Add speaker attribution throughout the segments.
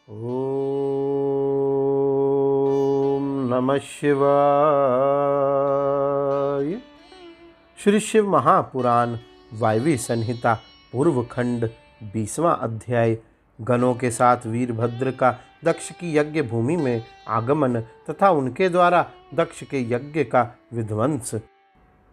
Speaker 1: ओम नमः शिवाय। श्री शिव महापुराण वायवी संहिता पूर्व खंड 20वां अध्याय। गणों के साथ वीरभद्र का दक्ष की यज्ञ भूमि में आगमन तथा उनके द्वारा दक्ष के यज्ञ का विध्वंस।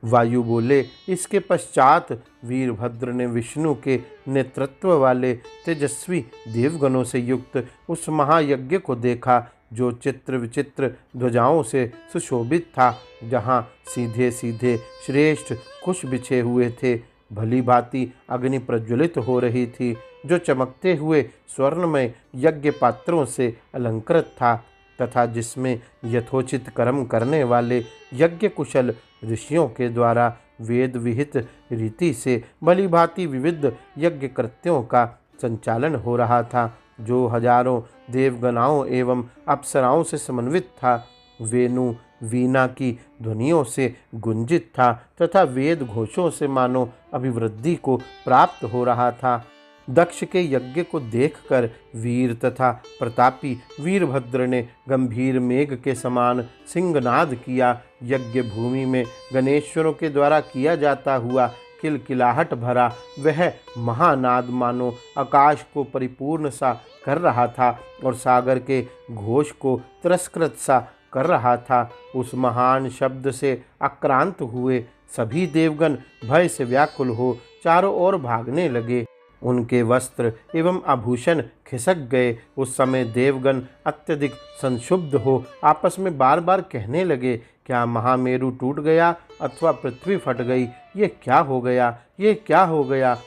Speaker 1: वायु बोले, इसके पश्चात वीरभद्र ने विष्णु के नेतृत्व वाले तेजस्वी देवगणों से युक्त उस महायज्ञ को देखा जो चित्र विचित्र ध्वजाओं से सुशोभित था, जहाँ सीधे सीधे श्रेष्ठ कुश बिछे हुए थे। भली भांति अग्नि प्रज्वलित हो रही थी, जो चमकते हुए स्वर्णमय यज्ञ पात्रों से अलंकृत था तथा जिसमें यथोचित कर्म करने वाले यज्ञ कुशल ऋषियों के द्वारा वेद विहित रीति से भली भांति विविध यज्ञ कृत्यों का संचालन हो रहा था, जो हजारों देवगणाओं एवं अप्सराओं से समन्वित था। वेणु वीणा की ध्वनियों से गुंजित था तथा वेद घोषों से मानो अभिवृद्धि को प्राप्त हो रहा था। दक्ष के यज्ञ को देखकर वीर तथा प्रतापी वीरभद्र ने गंभीर मेघ के समान सिंहनाद किया। यज्ञ भूमि में गणेश्वरों के द्वारा किया जाता हुआ किलकिलाहट भरा वह महानाद मानो आकाश को परिपूर्ण सा कर रहा था और सागर के घोष को तिरस्कृत सा कर रहा था। उस महान शब्द से आक्रांत हुए सभी देवगण भय से व्याकुल हो चारों ओर भागने लगे। उनके वस्त्र एवं आभूषण खिसक गए। उस समय देवगण अत्यधिक संक्षुब्ध हो आपस में बार बार कहने लगे, क्या महामेरु टूट गया अथवा पृथ्वी फट गई? ये क्या हो गया? ये क्या हो गया?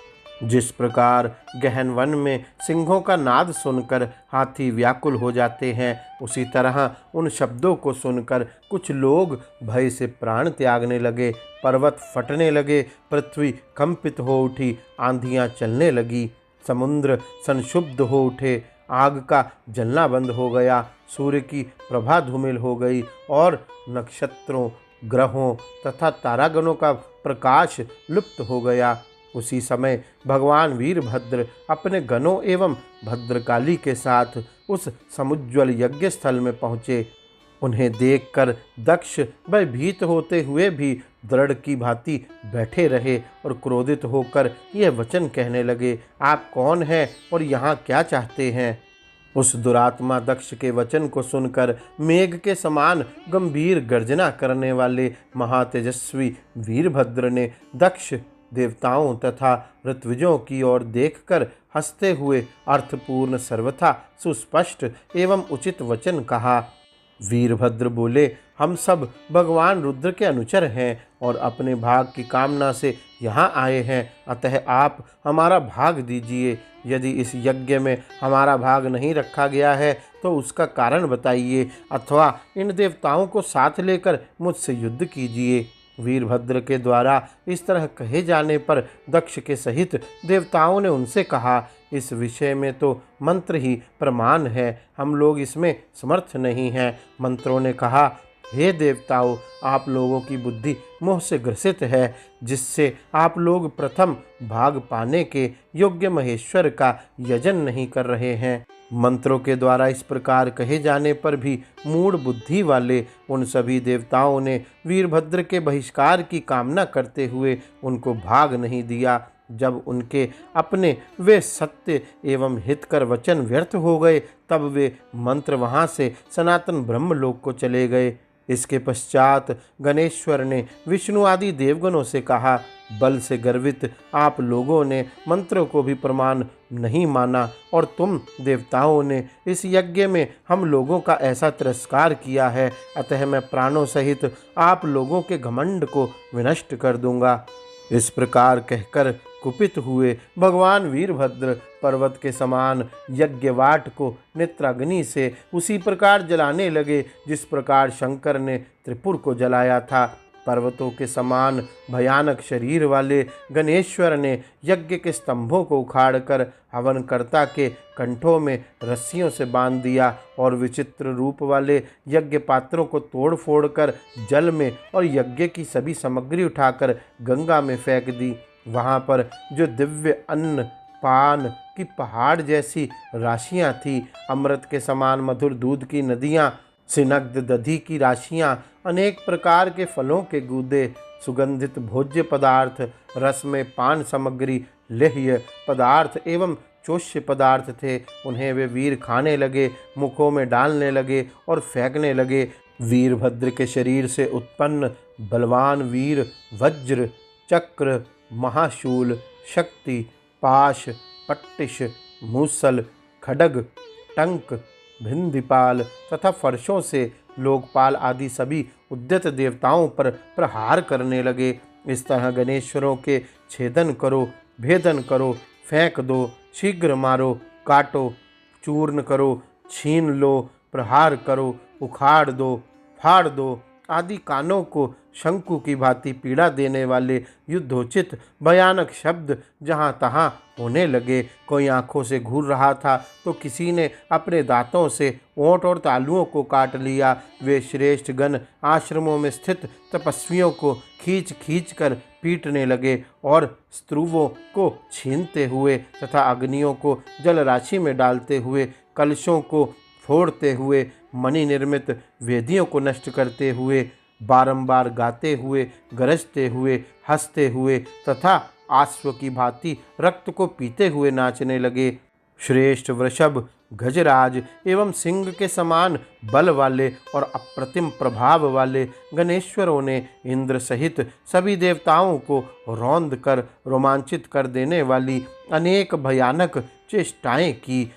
Speaker 1: जिस प्रकार गहन वन में सिंहों का नाद सुनकर हाथी व्याकुल हो जाते हैं, उसी तरह उन शब्दों को सुनकर कुछ लोग भय से प्राण त्यागने लगे। पर्वत फटने लगे, पृथ्वी कंपित हो उठी, आंधियां चलने लगी, समुद्र संक्षुब्ध हो उठे, आग का जलना बंद हो गया, सूर्य की प्रभा धूमिल हो गई और नक्षत्रों, ग्रहों तथा तारागणों का प्रकाश लुप्त हो गया। उसी समय भगवान वीरभद्र अपने गणों एवं भद्रकाली के साथ उस समुज्ज्वल यज्ञ स्थल में पहुँचे। उन्हें देखकर दक्ष भयभीत होते हुए भी दृढ़ की भांति बैठे रहे और क्रोधित होकर यह वचन कहने लगे, आप कौन हैं और यहाँ क्या चाहते हैं? उस दुरात्मा दक्ष के वचन को सुनकर मेघ के समान गंभीर गर्जना करने वाले महातेजस्वी वीरभद्र ने दक्ष देवताओं तथा ऋत्विजों की ओर देखकर हंसते हुए अर्थपूर्ण सर्वथा सुस्पष्ट एवं उचित वचन कहा। वीरभद्र बोले, हम सब भगवान रुद्र के अनुचर हैं और अपने भाग की कामना से यहाँ आए हैं, अतः आप हमारा भाग दीजिए। यदि इस यज्ञ में हमारा भाग नहीं रखा गया है तो उसका कारण बताइए, अथवा इन देवताओं को साथ लेकर मुझसे युद्ध कीजिए। वीरभद्र के द्वारा इस तरह कहे जाने पर दक्ष के सहित देवताओं ने उनसे कहा, इस विषय में तो मंत्र ही प्रमाण है, हम लोग इसमें समर्थ नहीं हैं। मंत्रों ने कहा, हे देवताओं, आप लोगों की बुद्धि मोह से ग्रसित है, जिससे आप लोग प्रथम भाग पाने के योग्य महेश्वर का यजन नहीं कर रहे हैं। मंत्रों के द्वारा इस प्रकार कहे जाने पर भी मूढ़ बुद्धि वाले उन सभी देवताओं ने वीरभद्र के बहिष्कार की कामना करते हुए उनको भाग नहीं दिया। जब उनके अपने वे सत्य एवं हितकर वचन व्यर्थ हो गए, तब वे मंत्र वहाँ से सनातन ब्रह्मलोक को चले गए। इसके पश्चात गणेश्वर ने विष्णु आदि देवगणों से कहा, बल से गर्वित आप लोगों ने मंत्रों को भी प्रमाण नहीं माना और तुम देवताओं ने इस यज्ञ में हम लोगों का ऐसा तिरस्कार किया है, अतः मैं प्राणों सहित आप लोगों के घमंड को विनष्ट कर दूंगा। इस प्रकार कहकर कुपित हुए भगवान वीरभद्र पर्वत के समान यज्ञवाट को नेत्राग्नि से उसी प्रकार जलाने लगे जिस प्रकार शंकर ने त्रिपुर को जलाया था। पर्वतों के समान भयानक शरीर वाले गणेश्वर ने यज्ञ के स्तंभों को उखाड़कर हवनकर्ता के कंठों में रस्सियों से बांध दिया और विचित्र रूप वाले यज्ञ पात्रों को तोड़ फोड़ कर जल में और यज्ञ की सभी सामग्री उठाकर गंगा में फेंक दी। वहाँ पर जो दिव्य अन्न पान की पहाड़ जैसी राशियां थी। अमृत के समान मधुर दूध की नदियां, स्निग्ध दधि की राशियां, अनेक प्रकार के फलों के गूदे, सुगंधित भोज्य पदार्थ, रस में पान सामग्री, लेह्य पदार्थ एवं चोष्य पदार्थ थे। उन्हें वे वीर खाने लगे, मुखों में डालने लगे और फेंकने लगे। वीरभद्र के शरीर से उत्पन्न बलवान वीर वज्र, चक्र, महाशूल, शक्ति, पाश, पट्टिश, मूसल, खड्ग, टंक, भिंदिपाल तथा फर्शों से लोकपाल आदि सभी उद्यत देवताओं पर प्रहार करने लगे। इस तरह गणेश्वरों के छेदन करो, भेदन करो, फेंक दो, शीघ्र मारो, काटो, चूर्ण करो, छीन लो, प्रहार करो, उखाड़ दो, फाड़ दो आदि कानों को शंकु की भांति पीड़ा देने वाले युद्धोचित भयानक शब्द जहाँ तहाँ होने लगे। कोई आंखों से घूर रहा था तो किसी ने अपने दांतों से ओंठ और तालुओं को काट लिया। वे श्रेष्ठ गण आश्रमों में स्थित तपस्वियों को खींच खींच कर पीटने लगे और स्त्रुवों को छीनते हुए तथा अग्नियों को जल राशि में डालते हुए, कलशों को फोड़ते हुए, मणि निर्मित वेदियों को नष्ट करते हुए, बारंबार गाते हुए, गरजते हुए, हंसते हुए तथा आश्व की भांति रक्त को पीते हुए नाचने लगे। श्रेष्ठ वृषभ, गजराज एवं सिंह के समान बल वाले और अप्रतिम प्रभाव वाले गणेश्वरों ने इंद्र सहित सभी देवताओं को रौंद कर रोमांचित कर देने वाली अनेक भयानक चेष्टाएं की।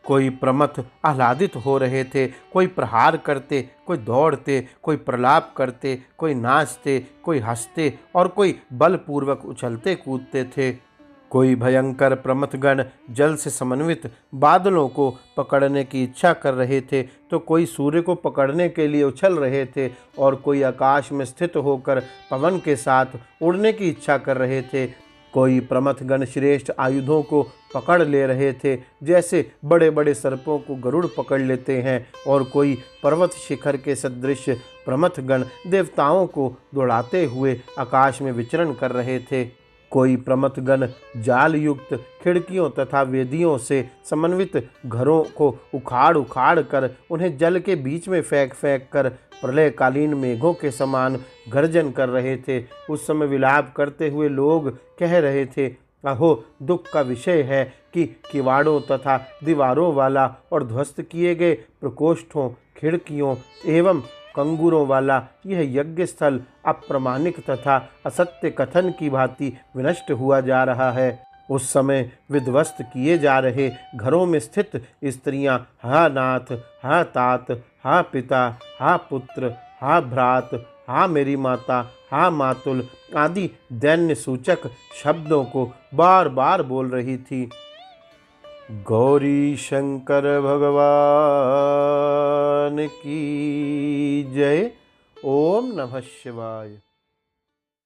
Speaker 1: कोई प्रमथ आह्लादित हो रहे थे, कोई प्रहार करते, कोई दौड़ते, कोई प्रलाप करते, कोई नाचते, कोई हंसते और कोई बलपूर्वक उछलते कूदते थे। कोई भयंकर प्रमथगण जल से समन्वित बादलों को पकड़ने की इच्छा कर रहे थे, तो कोई सूर्य को पकड़ने के लिए उछल रहे थे और कोई आकाश में स्थित होकर पवन के साथ उड़ने की इच्छा कर रहे थे। कोई प्रमथगण श्रेष्ठ आयुधों को पकड़ ले रहे थे, जैसे बड़े बड़े सर्पों को गरुड़ पकड़ लेते हैं, और कोई पर्वत शिखर के सदृश प्रमथगण देवताओं को दौड़ाते हुए आकाश में विचरण कर रहे थे। कोई प्रमथगण जाल युक्त खिड़कियों तथा वेदियों से समन्वित घरों को उखाड़ उखाड़ कर उन्हें जल के बीच में फेंक फेंक कर प्रलयकालीन मेघों के समान गर्जन कर रहे थे। उस समय विलाप करते हुए लोग कह रहे थे, अहो दुख का विषय है कि किवाड़ों तथा दीवारों वाला और ध्वस्त किए गए प्रकोष्ठों, खिड़कियों एवं कंगूरों वाला यह यज्ञ स्थल अप्रमाणिक तथा असत्य कथन की भांति विनष्ट हुआ जा रहा है। उस समय विध्वस्त किए जा रहे घरों में स्थित स्त्रियां हा नाथ, हा तात, हा पिता, हा पुत्र, हा भ्रात, हा मेरी माता, हा मातुल आदि दैन्य सूचक शब्दों को बार बार बोल रही थी। गौरी शंकर भगवान की जय। ओम नमः शिवाय।